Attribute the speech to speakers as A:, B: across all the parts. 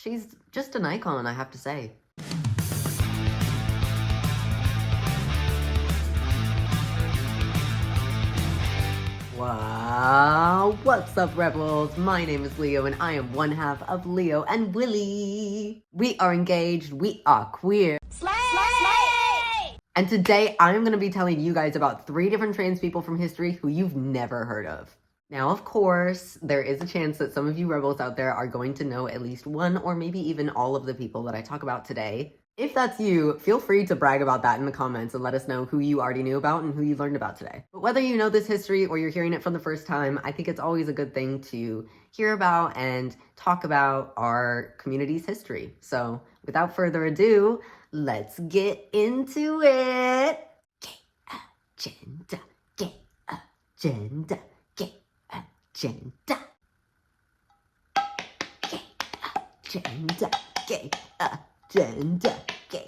A: She's just an icon, I have to say. Wow, what's up, rebels? My name is Leo, and I am one half of Leo and Willy. We are engaged, we are queer. Slay! And today I'm going to be telling you guys about 3 different trans people from history who you've never heard of. Now, of course, there is a chance that some of you rebels out there are going to know at least one or maybe even all of the people that I talk about today. If that's you, feel free to brag about that in the comments and let us know who you already knew about and who you learned about today. But whether you know this history or you're hearing it for the first time, I think it's always a good thing to hear about and talk about our community's history. So without further ado, let's get into it. Gay agenda, gay agenda, gay agenda. Gay agenda, gay agenda, gay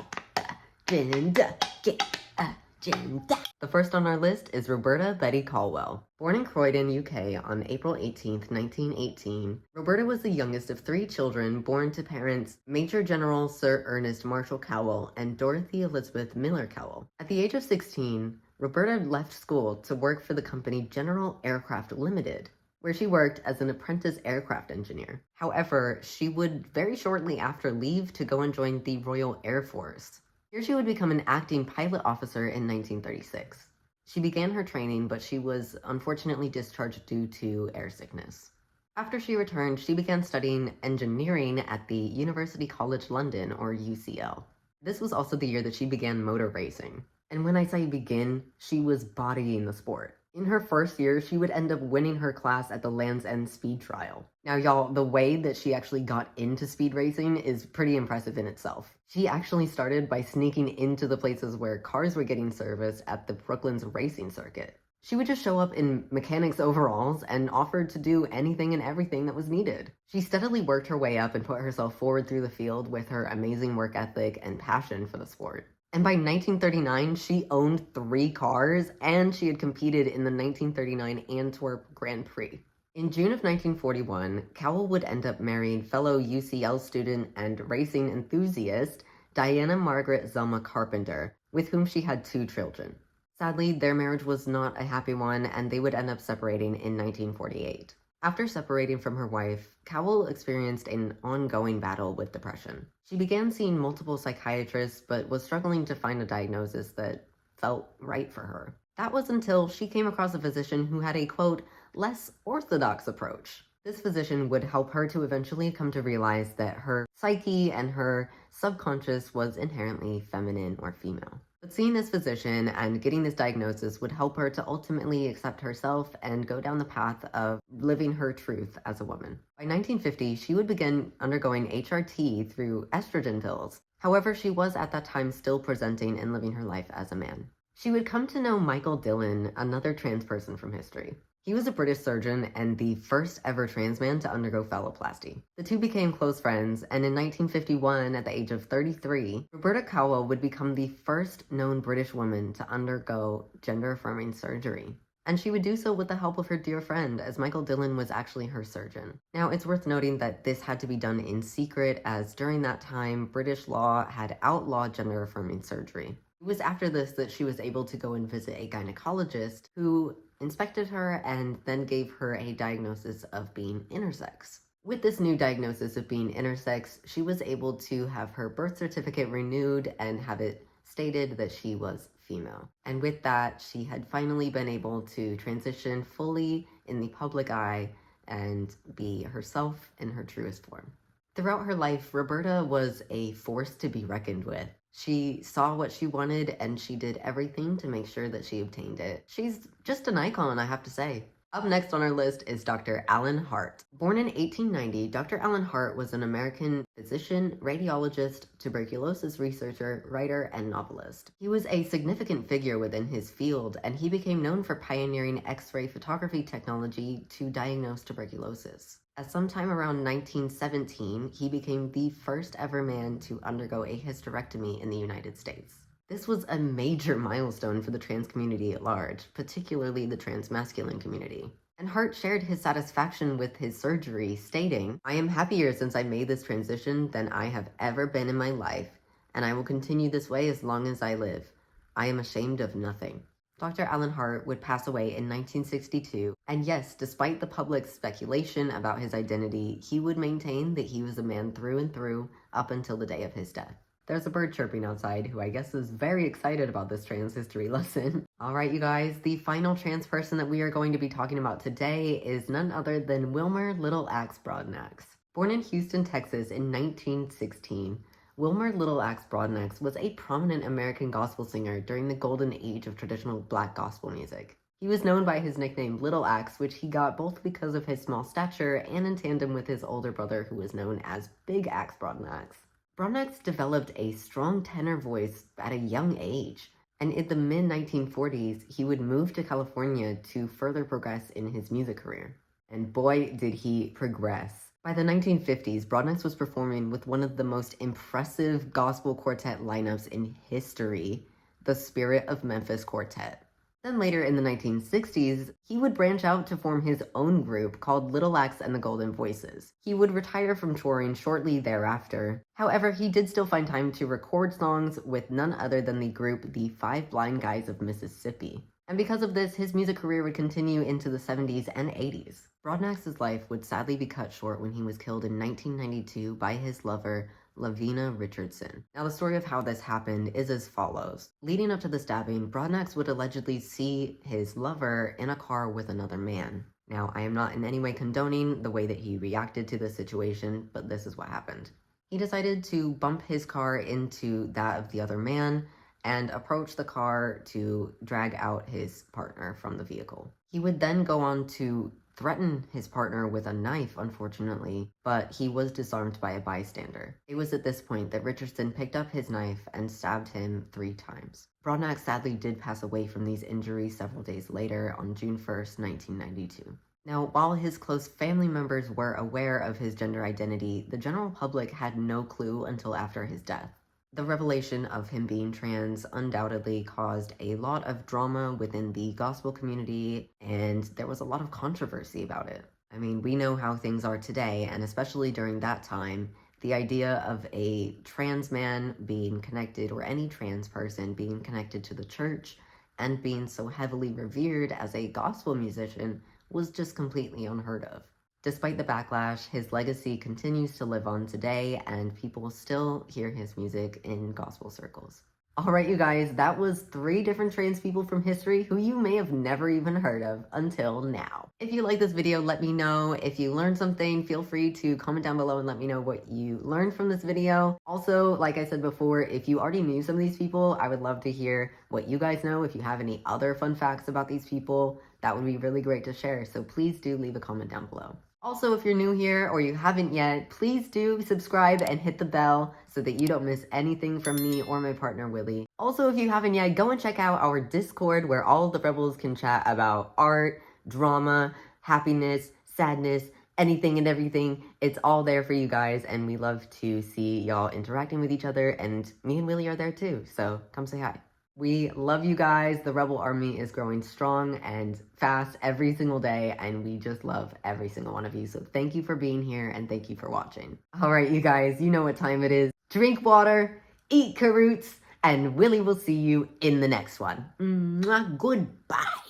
A: agenda, gay agenda. The first on our list is Roberta Betty Caldwell. Born in Croydon, UK on April 18th, 1918, Roberta was the youngest of 3 children born to parents Major General Sir Ernest Marshall Cowell and Dorothy Elizabeth Miller Cowell. At the age of 16, Roberta left school to work for the company General Aircraft Limited, where she worked as an apprentice aircraft engineer. However, she would very shortly after leave to go and join the Royal Air Force. Here she would become an acting pilot officer in 1936. She began her training, but she was unfortunately discharged due to air sickness. After she returned, she began studying engineering at the University College London, or UCL. This was also the year that she began motor racing. And when I say begin, she was bodying the sport. In her first year, she would end up winning her class at the Land's End Speed Trial. Now, y'all, the way that she actually got into speed racing is pretty impressive in itself. She actually started by sneaking into the places where cars were getting serviced at the Brooklands racing circuit. She would just show up in mechanic's overalls and offered to do anything and everything that was needed. She steadily worked her way up and put herself forward through the field with her amazing work ethic and passion for the sport. And by 1939, she owned 3 cars, and she had competed in the 1939 Antwerp Grand Prix. In June of 1941, Cowell would end up marrying fellow UCL student and racing enthusiast Diana Margaret Zelma Carpenter, with whom she had 2 children. Sadly, their marriage was not a happy one, and they would end up separating in 1948. After separating from her wife, Cowell experienced an ongoing battle with depression. She began seeing multiple psychiatrists, but was struggling to find a diagnosis that felt right for her. That was until she came across a physician who had a, quote, less orthodox approach. This physician would help her to eventually come to realize that her psyche and her subconscious was inherently feminine or female. But seeing this physician and getting this diagnosis would help her to ultimately accept herself and go down the path of living her truth as a woman. By 1950, she would begin undergoing HRT through estrogen pills. However, she was at that time still presenting and living her life as a man. She would come to know Michael Dillon, another trans person from history. He was a British surgeon and the first ever trans man to undergo phalloplasty. The 2 became close friends, and in 1951, at the age of 33, Roberta Cowell would become the first known British woman to undergo gender-affirming surgery. And she would do so with the help of her dear friend, as Michael Dillon was actually her surgeon. Now, it's worth noting that this had to be done in secret, as during that time, British law had outlawed gender-affirming surgery. It was after this that she was able to go and visit a gynecologist who inspected her and then gave her a diagnosis of being intersex. With this new diagnosis of being intersex, she was able to have her birth certificate renewed and have it stated that she was female. And with that, she had finally been able to transition fully in the public eye and be herself in her truest form. Throughout her life, Roberta was a force to be reckoned with. She saw what she wanted, and she did everything to make sure that she obtained it. She's just an icon, I have to say. Up next on our list is Dr. Alan Hart. Born in 1890, Dr. Alan Hart was an American physician, radiologist, tuberculosis researcher, writer, and novelist. He was a significant figure within his field, and he became known for pioneering X-ray photography technology to diagnose tuberculosis. At sometime around 1917, he became the first ever man to undergo a hysterectomy in the United States. This was a major milestone for the trans community at large, particularly the trans masculine community. And Hart shared his satisfaction with his surgery, stating, "I am happier since I made this transition than I have ever been in my life, and I will continue this way as long as I live. I am ashamed of nothing." Dr. Alan Hart would pass away in 1962, and yes, despite the public's speculation about his identity, he would maintain that he was a man through and through up until the day of his death. There's a bird chirping outside who I guess is very excited about this trans history lesson. Alright you guys, the final trans person that we are going to be talking about today is none other than Wilmer Little Axe Broadnax. Born in Houston, Texas in 1916, Wilmer Little Axe Broadnax was a prominent American gospel singer during the golden age of traditional black gospel music. He was known by his nickname Little Axe, which he got both because of his small stature and in tandem with his older brother who was known as Big Axe Broadnax. Broadnax developed a strong tenor voice at a young age, and in the mid-1940s, he would move to California to further progress in his music career. And boy, did he progress. By the 1950s, Broadnax was performing with one of the most impressive gospel quartet lineups in history, the Spirit of Memphis Quartet. Then later in the 1960s, he would branch out to form his own group called Little Axe and the Golden Voices. He would retire from touring shortly thereafter. However, he did still find time to record songs with none other than the group The Five Blind Guys of Mississippi. And because of this, his music career would continue into the 70s and 80s. Broadnax's life would sadly be cut short when he was killed in 1992 by his lover, Lavina Richardson. Now, the story of how this happened is as follows. Leading up to the stabbing, Broadnax would allegedly see his lover in a car with another man. Now, I am not in any way condoning the way that he reacted to this situation, but this is what happened. He decided to bump his car into that of the other man and approach the car to drag out his partner from the vehicle. He would then go on to threaten his partner with a knife, unfortunately, but he was disarmed by a bystander. It was at this point that Richardson picked up his knife and stabbed him 3 times. Broadnax sadly did pass away from these injuries several days later on June 1st, 1992. Now, while his close family members were aware of his gender identity, the general public had no clue until after his death. The revelation of him being trans undoubtedly caused a lot of drama within the gospel community, and there was a lot of controversy about it. I mean, we know how things are today, and especially during that time, the idea of a trans man being connected, or any trans person being connected to the church, and being so heavily revered as a gospel musician was just completely unheard of. Despite the backlash, his legacy continues to live on today, and people still hear his music in gospel circles. Alright you guys, that was 3 different trans people from history who you may have never even heard of until now. If you like this video, let me know. If you learned something, feel free to comment down below and let me know what you learned from this video. Also, like I said before, if you already knew some of these people, I would love to hear what you guys know. If you have any other fun facts about these people, that would be really great to share. So please do leave a comment down below. Also, if you're new here or you haven't yet, please do subscribe and hit the bell so that you don't miss anything from me or my partner, Willy. Also, if you haven't yet, go and check out our Discord where all of the rebels can chat about art, drama, happiness, sadness, anything and everything. It's all there for you guys, and we love to see y'all interacting with each other, and me and Willy are there too, so come say hi. We love you guys. The Rebel Army is growing strong and fast every single day, and we just love every single one of you. So thank you for being here, and thank you for watching. All right, you guys, you know what time it is. Drink water, eat carrots, and Willy will see you in the next one. Mwah, goodbye.